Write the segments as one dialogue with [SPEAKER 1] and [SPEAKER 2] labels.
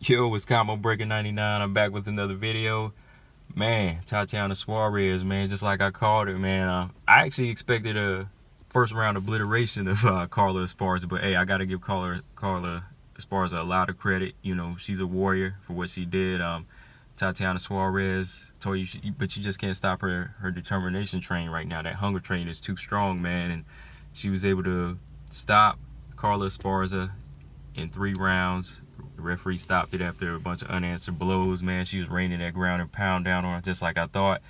[SPEAKER 1] Yo, it's Combo Breaker 99. I'm back with another video. Man, Tatiana Suarez, man, just like I called it, man. I actually expected a first round obliteration of Carla Esparza, but hey, I gotta give Carla Esparza a lot of credit. You know, she's a warrior for what she did. Tatiana Suarez told you, but you just can't stop her determination train right now. That hunger train is too strong, man, and she was able to stop Carla Esparza in 3 rounds. The referee stopped it after a bunch of unanswered blows, man. She was raining that ground and pound down on her just like I thought.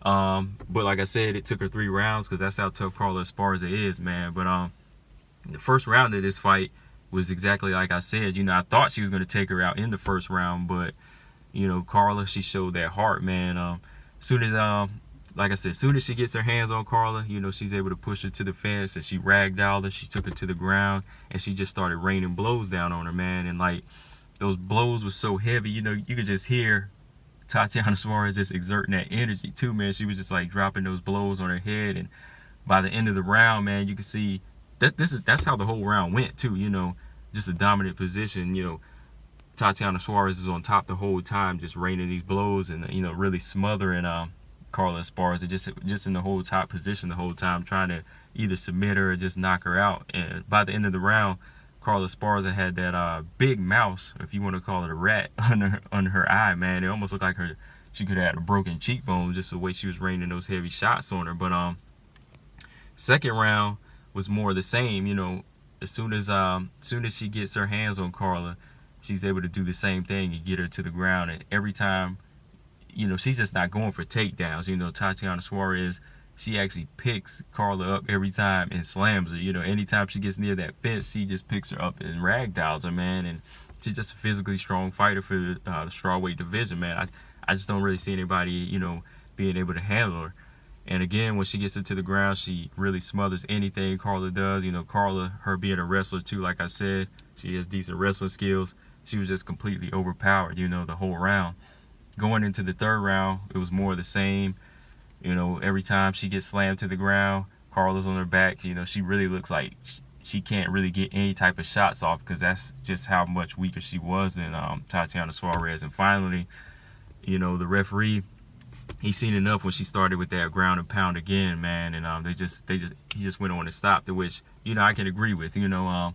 [SPEAKER 1] But like I said, it took her 3 rounds because that's how tough Carla Esparza is, man. But the first round of this fight was exactly like I said. You know, I thought she was going to take her out in the first round, but, you know, Carla, she showed that heart, man. Soon as like I said, as soon as she gets her hands on Carla, you know, she's able to push her to the fence, and she ragdolled her. She took her to the ground, and she just started raining blows down on her, man. And like, those blows were so heavy, you know, you could just hear Tatiana Suarez just exerting that energy too, man. She was just like dropping those blows on her head, and by the end of the round, man, you can see that's how the whole round went too. You know, just a dominant position. You know, Tatiana Suarez is on top the whole time, just raining these blows and, you know, really smothering Carla Esparza just in the whole top position the whole time, trying to either submit her or just knock her out. And by the end of the round, Carla Esparza had that big mouse, if you want to call it a rat, under her eye, man. It almost looked like she could have had a broken cheekbone, just the way she was raining those heavy shots on her. But second round was more of the same. You know, as soon as she gets her hands on Carla, she's able to do the same thing and get her to the ground. And every time, you know, she's just not going for takedowns. You know, Tatiana Suarez, she actually picks Carla up every time and slams her. You know, anytime she gets near that fence, she just picks her up and ragdolls her, man. And she's just a physically strong fighter for the strawweight division, man. I just don't really see anybody, you know, being able to handle her. And again, when she gets her to the ground, she really smothers anything Carla does. You know, Carla, her being a wrestler too, like I said, she has decent wrestling skills. She was just completely overpowered, you know, the whole round. Going into the third round, it was more of the same. You know, every time she gets slammed to the ground, Carla's on her back. You know, she really looks like she can't really get any type of shots off, because that's just how much weaker she was than Tatiana Suarez. And finally, you know, the referee, he seen enough when she started with that ground and pound again, man. And he just went on and stopped it, which, you know, I can agree with. You know,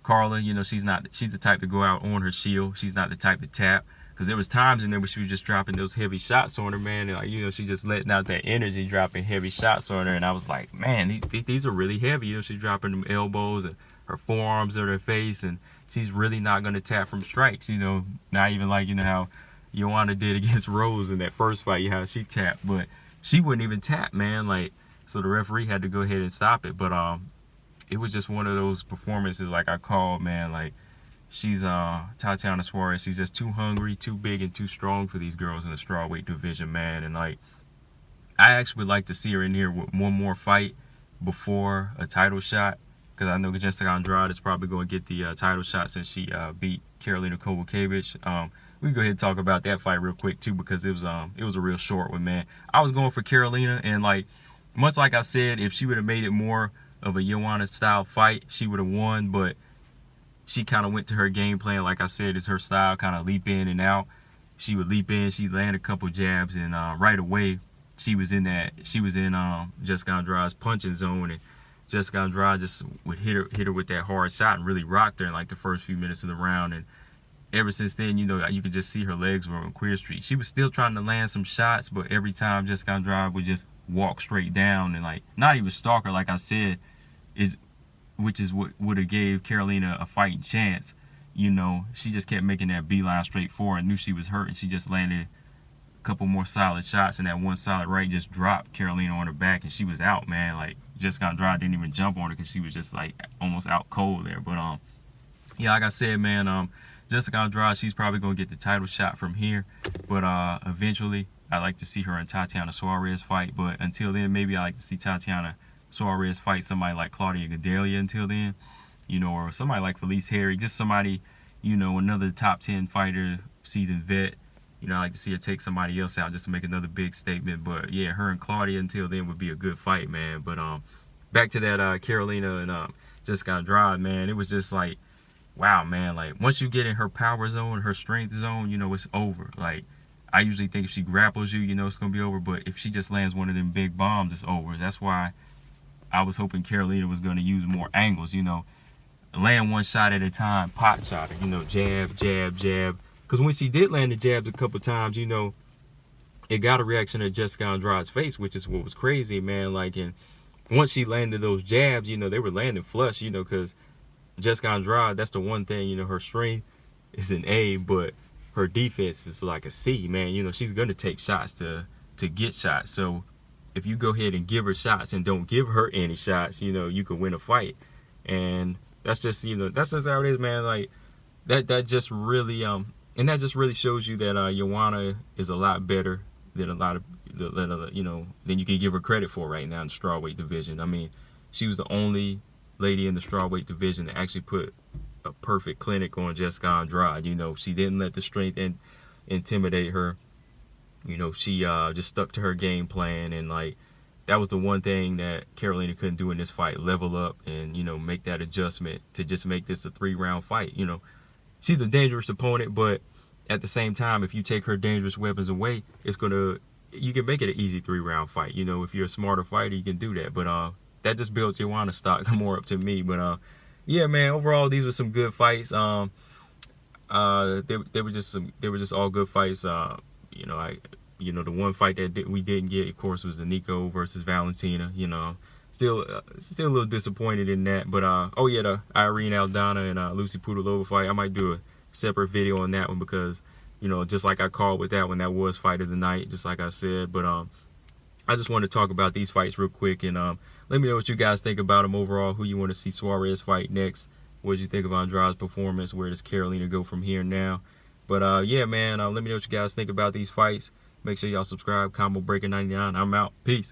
[SPEAKER 1] Carla, you know, she's the type to go out on her shield. She's not the type to tap. Because there was times in there where she was just dropping those heavy shots on her, man. And, like, you know, she just letting out that energy, dropping heavy shots on her. And I was like, man, these are really heavy. You know, she's dropping them elbows and her forearms at her face. And she's really not going to tap from strikes. You know, not even like, you know, how Joanna did against Rose in that first fight, how she tapped. But she wouldn't even tap, man. Like, so the referee had to go ahead and stop it. But it was just one of those performances, like I called, man. Like, she's Tatiana Suarez, she's just too hungry, too big, and too strong for these girls in the strawweight division, man. And like, I actually would like to see her in here with one more fight before a title shot, because I know Jessica Andrade is probably going to get the title shot since she beat Karolina Kowalkiewicz. We can go ahead and talk about that fight real quick too, because it was a real short one, man. I was going for Karolina, and like, much like I said, if she would have made it more of a Joanna style fight, she would have won. But she kind of went to her game plan, like I said, it's her style, kind of leap in and out. She would leap in, she'd land a couple jabs, and right away she was in Jessica Andrade's punching zone, and Jessica Andrade just would hit her with that hard shot and really rocked her in like the first few minutes of the round. And ever since then, you know, you could just see her legs were on Queer Street. She was still trying to land some shots, but every time Jessica Andrade would just walk straight down and, like, not even stalk her, like I said, which is what would have gave Karolina a fighting chance. You know, she just kept making that beeline straight forward and knew she was hurt, and she just landed a couple more solid shots, and that one solid right just dropped Karolina on her back, and she was out, man. Like, Jessica Andrade didn't even jump on her because she was just like almost out cold there. But yeah, like I said, man, Jessica Andrade, she's probably gonna get the title shot from here. But eventually, I'd like to see her and Tatiana Suarez fight. But until then, maybe I like to see Tatiana Suarez fight somebody like Claudia Gadelha until then, you know, or somebody like Felice Herrig, just somebody, you know, another top 10 fighter, seasoned vet. You know, I like to see her take somebody else out just to make another big statement. But yeah, her and Claudia until then would be a good fight, man. But back to that Karolina and Jessica Andrade, man, it was just like, wow, man, like once you get in her power zone, her strength zone, you know, it's over. Like, I usually think if she grapples you, you know, it's going to be over. But if she just lands one of them big bombs, it's over. That's why I was hoping Karolina was going to use more angles, you know, land one shot at a time, pot shot her, you know, jab, jab, jab. Because when she did land the jabs a couple times, you know, it got a reaction at Jessica Andrade's face, which is what was crazy, man. Like, and once she landed those jabs, you know, they were landing flush, you know, because Jessica Andrade, that's the one thing, you know, her strength is an A, but her defense is like a C, man. You know, she's going to take shots to get shots. So if you go ahead and give her shots and don't give her any shots, you know, you can win a fight. And that's just, you know, that's just how it is, man. Like, that just really, and that just really shows you that Joanna is a lot better than a lot of, you know, than you can give her credit for right now in the strawweight division. I mean, she was the only lady in the strawweight division that actually put a perfect clinic on Jessica Andrade. You know, she didn't let the strength intimidate her. You know, she just stuck to her game plan, and like that was the one thing that Karolina couldn't do in this fight, level up and, you know, make that adjustment to just make this a 3-round fight. You know, she's a dangerous opponent, but at the same time, if you take her dangerous weapons away, you can make it an easy 3-round fight. You know, if you're a smarter fighter, you can do that. But that just builds Joanna's stock more up to me. But yeah, man, overall these were some good fights. They were just all good fights. You know, the one fight that we didn't get, of course, was the Nico versus Valentina. You know, still a little disappointed in that. But oh yeah, the Irene Aldana and Lucy Pudilova fight, I might do a separate video on that one, because, you know, just like I called with that one, that was fight of the night, just like I said. But I just want to talk about these fights real quick, and let me know what you guys think about them overall. Who you want to see Suarez fight next? What did you think of Andrade's performance? Where does Karolina go from here now? But yeah, man, let me know what you guys think about these fights. Make sure y'all subscribe. Combo Breaker 99. I'm out. Peace.